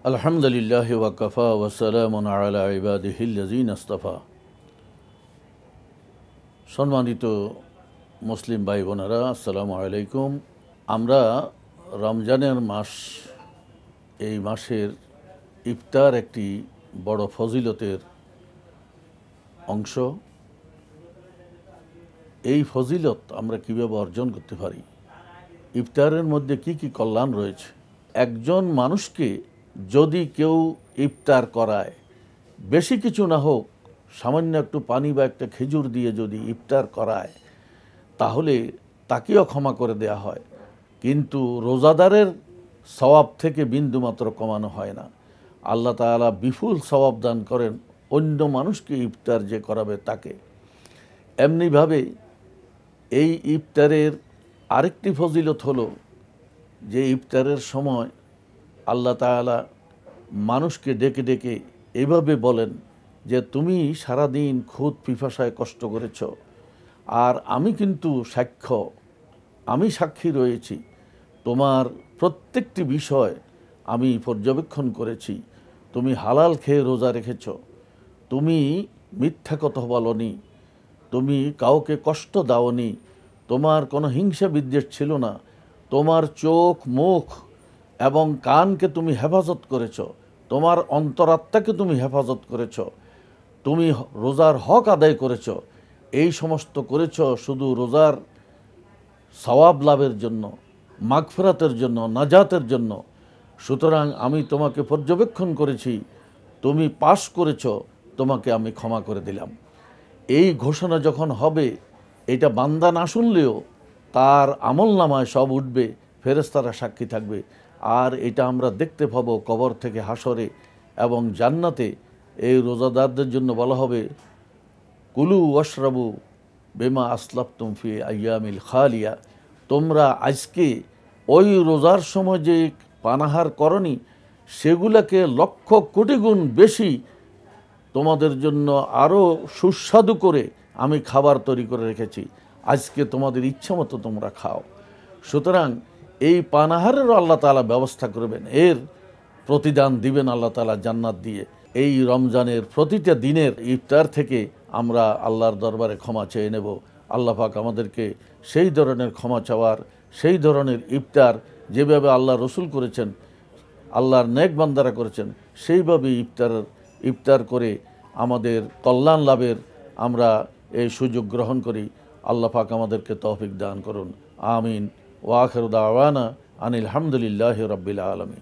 আলহামদুলিল্লাহ ওয়াকাফা ওয়াসালামুন আলা ইবাদিহিল্লাযিনা ইসতাফা। সম্মানিত মুসলিম ভাই বোনেরা, আসসালামু আলাইকুম। আমরা রমজানের মাস, এই মাসের ইফতার একটি বড় ফজিলতের অংশ। এই ফজিলত আমরা কীভাবে অর্জন করতে পারি, ইফতারের মধ্যে কি কি কল্যাণ রয়েছে। একজন মানুষকে যদি কেউ ইফতার করায়, বেশি কিছু না হোক, সামান্য একটু পানি বা একটা খেজুর দিয়ে যদি ইফতার করায়, তাহলে তাকেও ক্ষমা করে দেয়া হয়। কিন্তু রোজাদারের সওয়াব থেকে বিন্দুমাত্র কমানো হয় না। আল্লাহ তাআলা বিপুল সওয়াব দান করেন অন্য মানুষকে ইফতার যে করাবে তাকে। এমনিভাবে এই ইফতারের আরেকটি ফজিলত হলো যে ইফতারের সময় আল্লাহ তাআলা মানুষকে ডেকে ডেকে এভাবে বলেন যে, তুমি সারাদিন খুদ পিপাসায় কষ্ট করেছ, আর আমি কিন্তু আমি সাক্ষী রয়েছি। তোমার প্রত্যেকটি বিষয় আমি পর্যবেক্ষণ করেছি। তুমি হালাল খেয়ে রোজা রেখেছ, তুমি মিথ্যা কথা বলনি, তুমি কাউকে কষ্ট দাওনি, তোমার কোনো হিংসা বিদ্বেষ ছিল না, তোমার চোখ, মুখ এবং কানকে তুমি হেফাজত করেছ, তোমার অন্তরাত্মাকে তুমি হেফাজত করেছ, তুমি রোজার হক আদায় করেছ। এই সমস্ত করেছ শুধু রোজার সওয়াব লাভের জন্য, মাগফিরাতের জন্য, নাজাতের জন্য। সুতরাং আমি তোমাকে পর্যবেক্ষণ করেছি, তুমি পাশ করেছ, তোমাকে আমি ক্ষমা করে দিলাম। এই ঘোষণা যখন হবে, এটা বান্দা না শুনলেও তার আমলনামায় সব উঠবে, ফেরেশতারা সাক্ষী থাকবে। আর এটা আমরা দেখতে পাবো কবর থেকে হাসরে এবং জান্নাতে। এই রোজাদারদের জন্য বলা হবে, কুলু ওয়াশরাবু বিমা আসলাফতুম ফি আইয়ামিল খালিয়া। তোমরা আজকে ওই রোজার সময় যে পানাহার করনি, সেগুলোকে লক্ষ কোটি গুণ বেশি তোমাদের জন্য আরও সুস্বাদু করে আমি খাবার তৈরি করে রেখেছি। আজকে তোমাদের ইচ্ছা মতো তোমরা খাও। সুতরাং এই পানাহারেরও আল্লাহ তাআলা ব্যবস্থা করবেন, এর প্রতিদান দিবেন আল্লাহ তাআলা জান্নাত দিয়ে। এই রমজানের প্রতিটা দিনের ইফতার থেকে আমরা আল্লাহর দরবারে ক্ষমা চেয়ে নেব। আল্লাহ পাক আমাদেরকে সেই ধরনের ক্ষমা চাওয়ার, সেই ধরনের ইফতার যেভাবে আল্লাহ রসুল করেছেন, আল্লাহর নেক বান্দারা করেছেন, সেইভাবে ইফতার করে আমাদের কল্যাণ লাভের আমরা এই সুযোগ গ্রহণ করি। আল্লাহ পাক আমাদেরকে তৌফিক দান করুন। আমিন। ওয়া আখিরু দাওয়ানা আনিল হামদুলিল্লাহি রাব্বিল আলামিন।